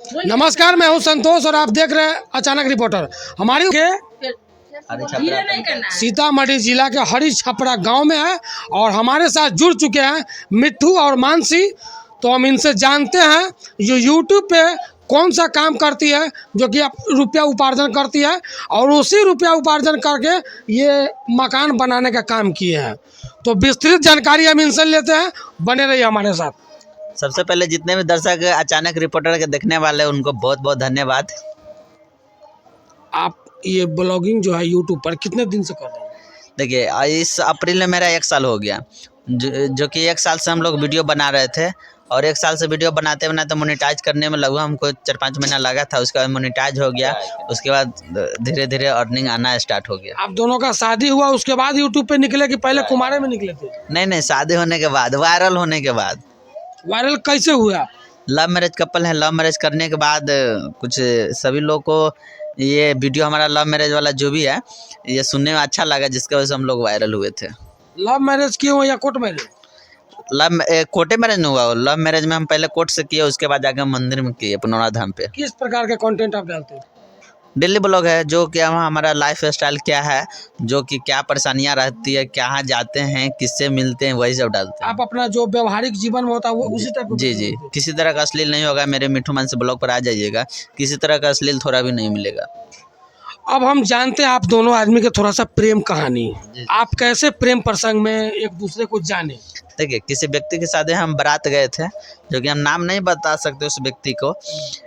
नमस्कार, मैं हूं संतोष और आप देख रहे हैं अचानक रिपोर्टर। हमारी के सीतामढ़ी जिला के हरी छपरा गांव में है और हमारे साथ जुड़ चुके हैं मिट्ठू और मानसी। तो हम इनसे जानते हैं जो यूट्यूब पे कौन सा काम करती है जो कि रुपया उपार्जन करती है और उसी रुपया उपार्जन करके ये मकान बनाने का काम किए हैं। तो विस्तृत जानकारी हम इनसे लेते हैं, बने रहिए हमारे साथ। सबसे पहले जितने भी दर्शक अचानक रिपोर्टर के देखने वाले हैं उनको बहुत बहुत धन्यवाद। आप ये ब्लॉगिंग जो है यूट्यूब पर कितने दिन से कर रहे हैं? देखिए, इस अप्रैल में मेरा 1 साल हो गया, जो कि 1 साल से हम लोग वीडियो बना रहे थे और 1 साल से वीडियो बनाते बनाते मोनेटाइज करने में लगभग हमको 4-5 महीना लगा था। उसके बाद मोनेटाइज हो गया, उसके बाद धीरे धीरे अर्निंग आना स्टार्ट हो गया। आप दोनों का शादी हुआ उसके बाद यूट्यूब पे निकले कि पहले कुमारे में निकले थे? नहीं, शादी होने के बाद, वायरल होने के बाद। वायरल कैसे हुआ? लव मैरिज कपल है। लव मैरिज करने के बाद कुछ सभी लोग को ये वीडियो हमारा लव मैरिज वाला जो भी है ये सुनने में अच्छा लगा, जिसकी वजह से हम लोग वायरल हुए थे। लव मैरिज किए हो या कोर्ट मैरिज? कोर्टे मैरिज नहीं हुआ। लव मैरिज में हम पहले कोर्ट से किए, उसके बाद जाकर मंदिर में किए पुनौरा धाम पे। किस प्रकार के कंटेंट आप डालते हैं? डेली ब्लॉग है, जो कि हमारा लाइफ स्टाइल क्या है, जो कि क्या परेशानियां रहती है, कहाँ जाते हैं, किससे मिलते हैं, वही सब डालते हैं। आप अपना जो व्यवहारिक जीवन में होता है वो उसी टाइप जी, किसी तरह का अश्लील नहीं होगा। मेरे मिट्ठू मान से ब्लॉग पर आ जाइएगा, किसी तरह का अश्लील थोड़ा भी नहीं मिलेगा। अब हम जानते हैं आप दोनों आदमी के थोड़ा सा प्रेम कहानी, आप कैसे प्रेम प्रसंग में एक दूसरे को जाने? देखिए, किसी व्यक्ति के साथ हम बारात गए थे, जो कि हम नाम नहीं बता सकते उस व्यक्ति को।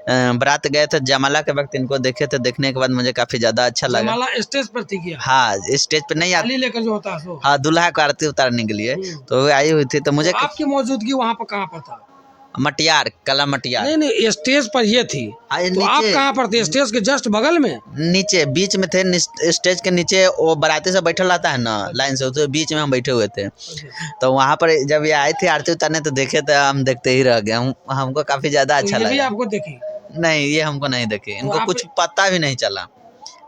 बारात गए थे, जयमाला के वक्त इनको देखे थे। देखने के बाद मुझे काफी ज्यादा अच्छा लगा। जयमाला स्टेज पर थी क्या? हाँ, स्टेज पे नहीं आती लेकर जो होता है। हाँ, दूल्हा को आरती उतारने के लिए तो वो आई हुई थी। तो मुझे आपकी मौजूदगी वहाँ पर कहाँ पर था? मटियार, कला मटियार। नहीं, स्टेज पर ये थी। तो आप कहाँ पर थे? स्टेज के जस्ट बगल में? नीचे, बीच में थे। स्टेज के नीचे वो बाराती से बैठा रहता है ना लाइन से, तो बीच में हम बैठे हुए थे। तो वहाँ पर जब ये आई थी आरती उतारने तो देखे तो हम देखते ही रह गए। हमको काफी ज्यादा अच्छा लगा। ये भी आपको देखी? नहीं, ये हमको नहीं देखी। इनको कुछ पता भी नहीं चला,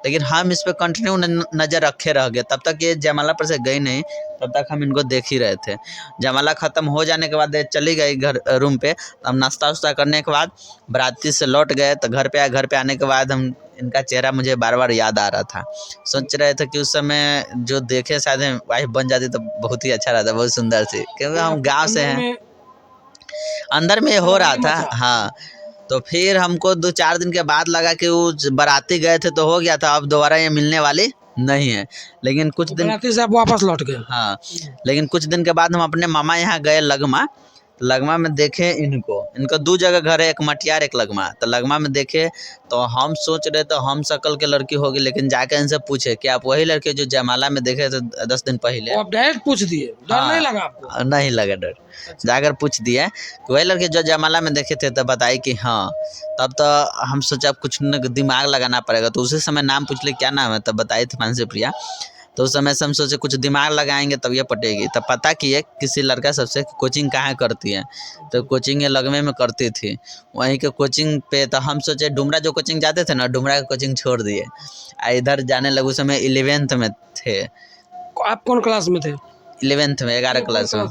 लेकिन हम इस पे कंटिन्यू नज़र रखे रह गए। तब तक ये जयमाला पर से गई नहीं, तब तक हम इनको देख ही रहे थे। जयमाला ख़त्म हो जाने के बाद चली गई घर रूम पे। हम नाश्ता वास्ता करने के बाद बाराती से लौट गए तो घर पे आए। घर पे आने के बाद हम इनका चेहरा मुझे बार बार याद आ रहा था। सोच रहे थे कि उस समय जो देखे शायद वाइफ बन जाती तो बहुत ही अच्छा रहता, बहुत सुंदर सी, क्योंकि हम गाँव से हैं। अंदर में हो रहा था। हाँ, तो फिर हमको 2-4 दिन के बाद लगा कि वो बाराती गए थे तो हो गया था, अब दोबारा ये मिलने वाली नहीं है। लेकिन कुछ दिन बाराती से आप वापस लौट गए? हाँ, लेकिन कुछ दिन के बाद हम अपने मामा यहाँ गए लगमा। लगमा में देखे इनको 2 जगह घर है, एक मटियार एक लगमा। तो लगमा में देखे तो हम सोच रहे तो हम शकल के लड़की होगी, लेकिन जाके इनसे पूछे कि आप वही लड़के जो जयमाला में देखे थे 10 दिन पहले? आप डायरेक्ट पूछ दिए? डर नहीं लगा आपको? नहीं लगा डर। जाकर पूछ दिया कि वही लड़के जो जयमाला में देखे थे, तो बताई कि हाँ। तब तो हम सोचा कुछ दिमाग लगाना पड़ेगा, तो उसी समय नाम पूछ ले क्या नाम है, तब बताई थी मानसी प्रिया। तो उस समय से हम सोचे कुछ दिमाग लगाएंगे तब ये पटेगी। तब पता किए किसी लड़का सबसे कोचिंग कहाँ करती है, तो कोचिंग लगमे में करती थी। वहीं के कोचिंग पे तो हम सोचे डुमरा जो कोचिंग जाते थे ना, डुमरा का कोचिंग छोड़ दिए, इधर जाने लगे। उस समय 11th में थे। आप कौन क्लास में थे? 11th में, 11 क्लास में।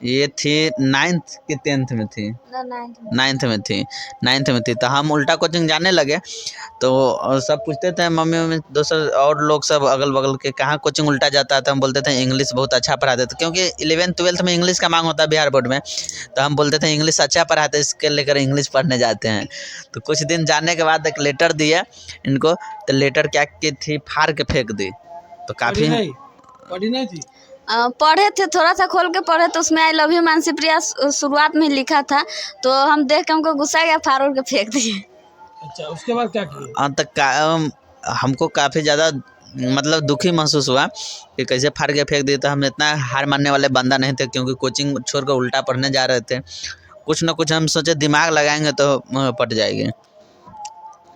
ये थी 9th की 10th में थी? 9th में थी। 9th में थी तो हम उल्टा कोचिंग जाने लगे। तो सब पूछते थे मम्मी दोस्त और लोग सब अगल बगल के कहाँ कोचिंग उल्टा जाता है, तो हम बोलते थे इंग्लिश बहुत अच्छा पढ़ाते थे, क्योंकि 11th 12th में इंग्लिश का मांग होता है बिहार बोर्ड में। तो हम बोलते थे इंग्लिश अच्छा पढ़ाते, इसके लेकर इंग्लिश पढ़ने जाते हैं। तो कुछ दिन जाने के बाद एक लेटर दिया इनको, तो लेटर क्या की थी, फाड़ के फेंक दी। तो काफ़ी पढ़ी नहीं थी? पढ़े थे, थोड़ा सा खोल के पढ़े तो उसमें आई लव यू मानसी प्रिया शुरुआत में लिखा था। तो हम देख के हमको गुस्सा गया, फाड़ के फेंक दिए। अच्छा, उसके बाद क्या किया? हमको काफ़ी ज़्यादा मतलब दुखी महसूस हुआ कि कैसे फाड़ के फेंक दिए। तो हम इतना हार मानने वाले बंदा नहीं थे, क्योंकि कोचिंग छोड़कर उल्टा पढ़ने जा रहे थे। कुछ ना कुछ हम सोचे दिमाग लगाएंगे तो पट जाएगी।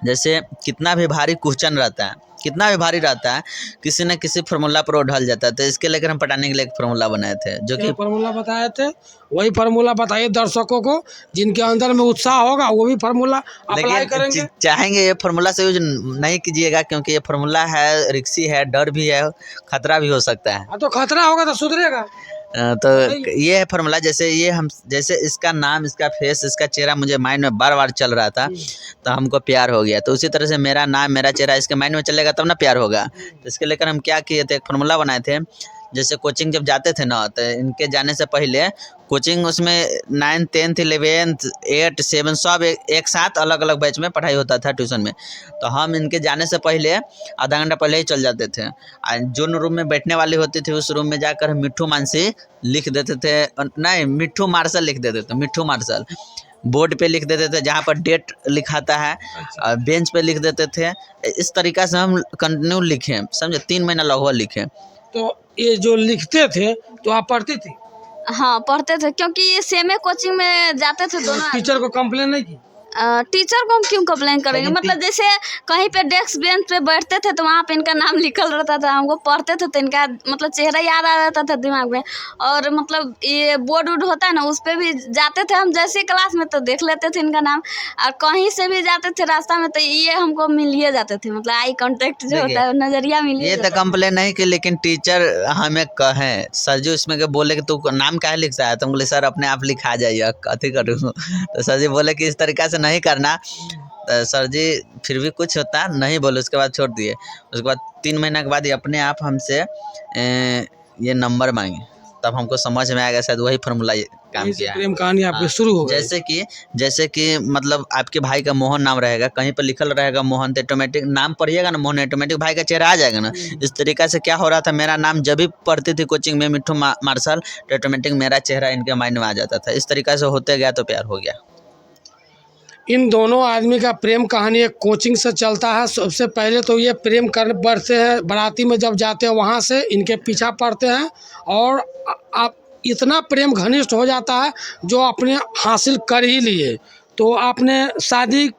जैसे कितना भी भारी क्वेश्चन रहता है, कितना भी भारी रहता है, किसी न किसी फार्मूला पर वो ढल जाता है। तो इसके लेकर हम पढ़ाने के लिए एक फार्मूला बनाए थे, जो कि फार्मूला बताए थे। वही फार्मूला बताइए दर्शकों को, जिनके अंदर में उत्साह होगा वो भी फार्मूला अप्लाई करेंगे। चाहेंगे ये फार्मूला से यूज नहीं कीजिएगा, क्योंकि ये फार्मूला है, रिक्सी है, डर भी है, खतरा भी हो सकता है। तो खतरा होगा तो सुधरेगा? तो ये है फॉर्मूला। जैसे ये हम जैसे इसका नाम, इसका फेस, इसका चेहरा मुझे माइंड में बार बार चल रहा था तो हमको प्यार हो गया। तो उसी तरह से मेरा नाम, मेरा चेहरा इसके माइंड में चलेगा तब ना प्यार होगा। तो इसके लेकर हम क्या किए थे, एक फार्मूला बनाए थे। जैसे कोचिंग जब जाते थे ना तो इनके जाने से पहले कोचिंग उसमें 9, 10, 11, 8, 7 सब एक साथ अलग अलग बैच में पढ़ाई होता था ट्यूशन में। तो हम इनके जाने से पहले आधा घंटा पहले ही चल जाते थे। जो रूम में बैठने वाली होती थी उस रूम में जाकर मिट्ठू मानसी लिख देते थे, नहीं मिट्ठू मार्शल लिख देते थे। मिट्ठू मार्शल बोर्ड पे लिख देते थे, जहाँ पर डेट लिखाता है बेंच पे लिख देते थे। इस तरीक़ा से हम कंटिन्यू लिखे, समझे, 3 महीना लगभग लिखे। तो ये जो लिखते थे तो आप पढ़ती थी? हाँ पढ़ते थे, क्योंकि ये सेमे कोचिंग में जाते थे दोनों। टीचर को कंप्लेन नहीं की? टीचर को हम क्यों कंप्लेन करेंगे, मतलब जैसे कहीं पे डेस्क बेंच पे बैठते थे तो वहाँ पे इनका नाम लिखल रहता था, हमको पढ़ते थे तो इनका मतलब चेहरा याद आ जाता था दिमाग में। और मतलब ये बोर्ड वोर्ड होता है ना उस पर भी जाते थे हम, जैसे क्लास में तो देख लेते थे इनका नाम। और कहीं से भी जाते थे रास्ता में तो ये हमको मिलिए जाते थे, मतलब आई कांटेक्ट जो होता है, नजरिया मिलिए। ये तो कंप्लेन नहीं की, लेकिन टीचर हमें कहे सर जी उसमें के बोले कि तू नाम क्या लिखता है, तो बोले सर अपने आप लिखा जाइए, कथी करूँ। तो सर जी बोले कि इस तरीक़ा से नहीं करना। तो सर जी फिर भी कुछ होता नहीं बोले, उसके बाद छोड़ दिए। उसके बाद 3 महीने के बाद ये अपने आप हमसे ये नंबर मांगे, तब हमको समझ में आएगा शायद वही फार्मूला काम किया। प्रेम कहानी आपकी शुरू हो गई। जैसे कि मतलब आपके भाई का मोहन नाम रहेगा, कहीं पर लिखल रहेगा मोहन, तो ऑटोमेटिक नाम पढ़िएगा ना मोहन, ऑटोमेटिक भाई का चेहरा आ जाएगा ना। इस तरीक़ा से क्या हो रहा था, मेरा नाम जब भी पढ़ती थी कोचिंग में मिट्ठू मार्शल, तो ऑटोमेटिक मेरा चेहरा इनके माइंड में आ जाता था। इस तरीक़ा से होते गया तो प्यार हो गया। इन दोनों आदमी का प्रेम कहानी एक कोचिंग से चलता है। सबसे पहले तो ये प्रेम कर बढ़ते हैं, बाराती में जब जाते हैं वहाँ से इनके पीछा पड़ते हैं और आप इतना प्रेम घनिष्ठ हो जाता है जो अपने हासिल कर ही लिए। तो आपने शादी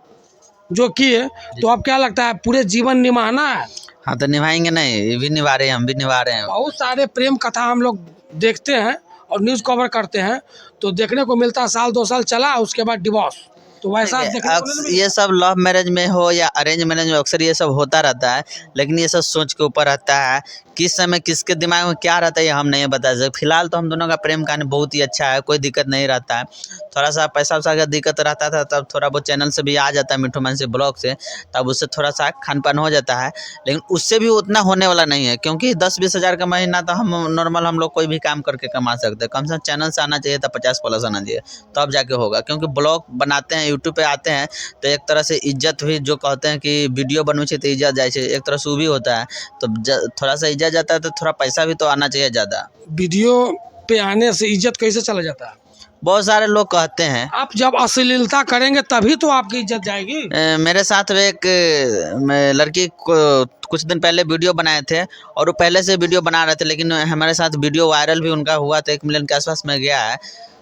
जो की है तो आप क्या लगता है पूरे जीवन निभाना है? हाँ तो निभाएंगे, नहीं ये भी निभा रहे हैं, हम भी निभा रहे हैं। बहुत सारे प्रेम कथा हम लोग देखते हैं और न्यूज़ कवर करते हैं तो देखने को मिलता है 1-2 साल चला उसके बाद डिवोर्स। तो वैसा ये सब लव मैरिज में हो या अरेंज मैरिज में अक्सर ये सब होता रहता है, लेकिन ये सब सोच के ऊपर रहता है। किस समय किसके दिमाग में क्या रहता है ये हम नहीं बता सकते। फिलहाल तो हम दोनों का प्रेम कहानी बहुत ही अच्छा है, कोई दिक्कत नहीं रहता है। थोड़ा सा पैसा वैसा का दिक्कत रहता था तब थोड़ा बहुत चैनल से भी आ जाता है, मिट्ठू मानसी ब्लॉग से, तब उससे थोड़ा सा खान पान हो जाता है। लेकिन उससे भी उतना होने वाला नहीं है, क्योंकि 10-20 हज़ार का महीना तो हम नॉर्मल हम लोग कोई भी काम करके कमा सकते हैं। कम से कम चैनल से आना चाहिए था 50+ आना चाहिए, तब जाके होगा। क्योंकि ब्लॉग बनाते हैं, यूट्यूब पे आते हैं तो एक तरह से इज्जत भी, जो कहते हैं कि वीडियो बनवे तो इज्जत जाए, एक तरह से वो भी होता है। तो थोड़ा सा इज्जत जाता है तो थोड़ा पैसा भी तो आना चाहिए ज़्यादा। वीडियो पे आने से इज्जत कैसे चला जाता है? बहुत सारे लोग कहते हैं आप जब अश्लीलता करेंगे तभी तो आपकी इज्जत जाएगी। मेरे साथ एक लड़की कुछ दिन पहले वीडियो बनाए थे और वो पहले से वीडियो बना रहे थे, लेकिन हमारे साथ वीडियो वायरल भी उनका हुआ था, 1 मिलियन के आसपास में गया है।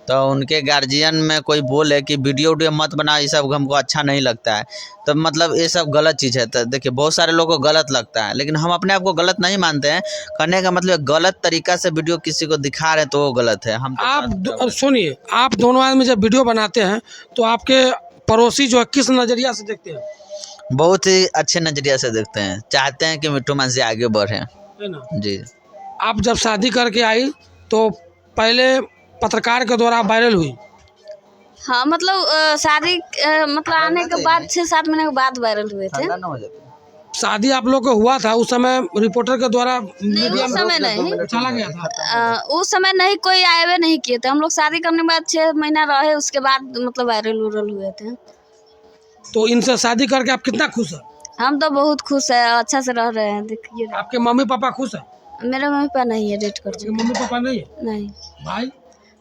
तो उनके गार्जियन में कोई बोले कि वीडियो मत बना, ये सब हमको अच्छा नहीं लगता है। तो मतलब ये सब गलत चीज़ है। तो देखिए बहुत सारे लोगों को गलत लगता है, लेकिन हम अपने आप को गलत नहीं मानते हैं। कहने का मतलब गलत तरीका से वीडियो किसी को दिखा रहे हैं तो वो गलत है। हम आप सुनिए, आप दोनों आदमी जब वीडियो बनाते हैं तो आपके पड़ोसी जो है किस नज़रिया से देखते हैं? बहुत ही अच्छे नज़रिया से देखते हैं, चाहते हैं कि मिट्ठू मानसी आगे बढ़े, है ना? जी। आप जब शादी करके आई तो पहले पत्रकार के द्वारा वायरल हुई? हाँ मतलब शादी मतलब आने के बाद 6-7 महीने के बाद वायरल हुए थे। शादी आप लोग को हुआ था उस समय रिपोर्टर के द्वारा मीडिया उस समय नहीं चला गया था? उस समय नहीं कोई आए हुए नहीं किए थे। हम लोग शादी करने के बाद 6 महीना रहे, उसके बाद मतलब वायरल हुए थे। तो इनसे शादी करके आप कितना खुश हैं? हम तो बहुत खुश है, अच्छा से रह रहे हैं। देखिए आपके मम्मी पापा खुश हैं? मेरे मम्मी पापा नहीं है, डेट कर चुके। मम्मी पापा नहीं है? नहीं।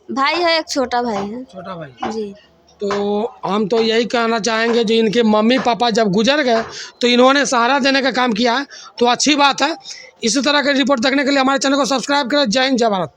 भाई है, एक छोटा भाई है। छोटा भाई जी। तो हम तो यही कहना चाहेंगे जो इनके मम्मी पापा जब गुजर गए तो इन्होंने सहारा देने का काम किया है, तो अच्छी बात है। इसी तरह के रिपोर्ट देखने के लिए हमारे चैनल को सब्सक्राइब करें। जय हिंद, जय भारत।